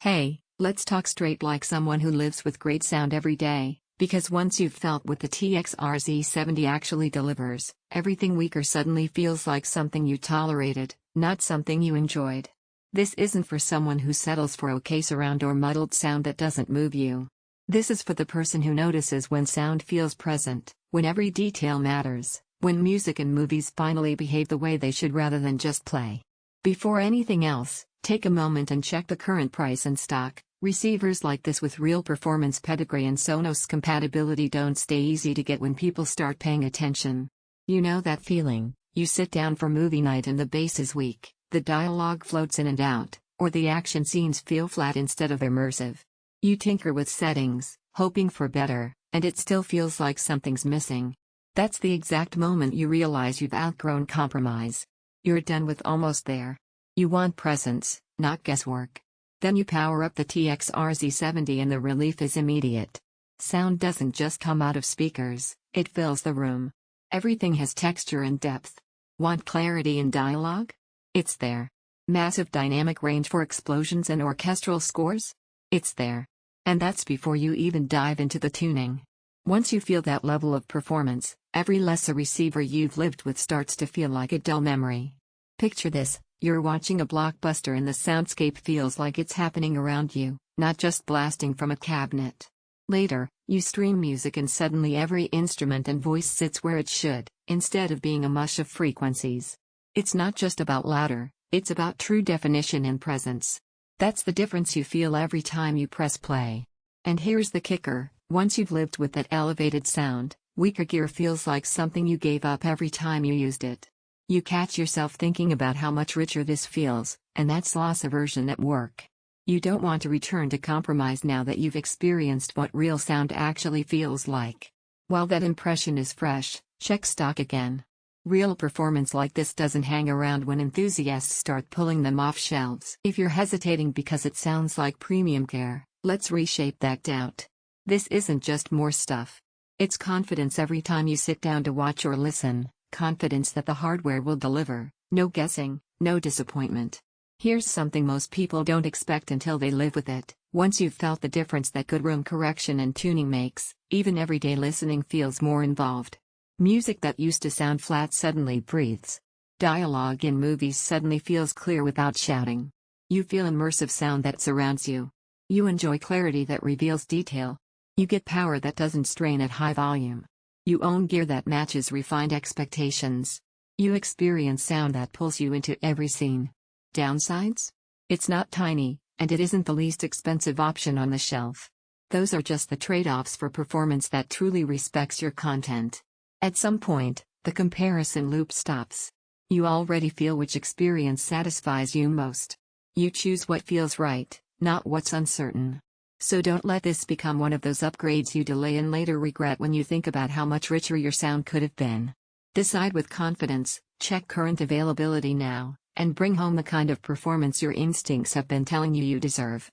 Hey, let's talk straight like someone who lives with great sound every day, because once you've felt what the TX-RZ70 actually delivers, everything weaker suddenly feels like something you tolerated, not something you enjoyed. This isn't for someone who settles for okay surround or muddled sound that doesn't move you. This is for the person who notices when sound feels present, when every detail matters, when music and movies finally behave the way they should rather than just play. Before anything else, take a moment and check the current price and stock. Receivers like this with real performance pedigree and Sonos compatibility don't stay easy to get when people start paying attention. You know that feeling, you sit down for movie night and the bass is weak, the dialogue floats in and out, or the action scenes feel flat instead of immersive. You tinker with settings, hoping for better, and it still feels like something's missing. That's the exact moment you realize you've outgrown compromise. You're done with almost there. You want presence, not guesswork. Then you power up the TX-RZ70 and the relief is immediate. Sound doesn't just come out of speakers, it fills the room. Everything has texture and depth. Want clarity in dialogue? It's there. Massive dynamic range for explosions and orchestral scores? It's there. And that's before you even dive into the tuning. Once you feel that level of performance, every lesser receiver you've lived with starts to feel like a dull memory. Picture this, you're watching a blockbuster and the soundscape feels like it's happening around you, not just blasting from a cabinet. Later, you stream music and suddenly every instrument and voice sits where it should, instead of being a mush of frequencies. It's not just about louder, it's about true definition and presence. That's the difference you feel every time you press play. And here's the kicker, once you've lived with that elevated sound, weaker gear feels like something you gave up every time you used it. You catch yourself thinking about how much richer this feels, and that's loss aversion at work. You don't want to return to compromise now that you've experienced what real sound actually feels like. While that impression is fresh, check stock again. Real performance like this doesn't hang around when enthusiasts start pulling them off shelves. If you're hesitating because it sounds like premium gear, let's reshape that doubt. This isn't just more stuff. It's confidence every time you sit down to watch or listen. Confidence that the hardware will deliver, no guessing, no disappointment. Here's something most people don't expect until they live with it. Once you've felt the difference that good room correction and tuning makes, even everyday listening feels more involved. Music that used to sound flat suddenly breathes. Dialogue in movies suddenly feels clear without shouting. You feel immersive sound that surrounds you. You enjoy clarity that reveals detail. You get power that doesn't strain at high volume. You own gear that matches refined expectations. You experience sound that pulls you into every scene. Downsides? It's not tiny, and it isn't the least expensive option on the shelf. Those are just the trade-offs for performance that truly respects your content. At some point, the comparison loop stops. You already feel which experience satisfies you most. You choose what feels right, not what's uncertain. So don't let this become one of those upgrades you delay and later regret when you think about how much richer your sound could have been. Decide with confidence, check current availability now, and bring home the kind of performance your instincts have been telling you you deserve.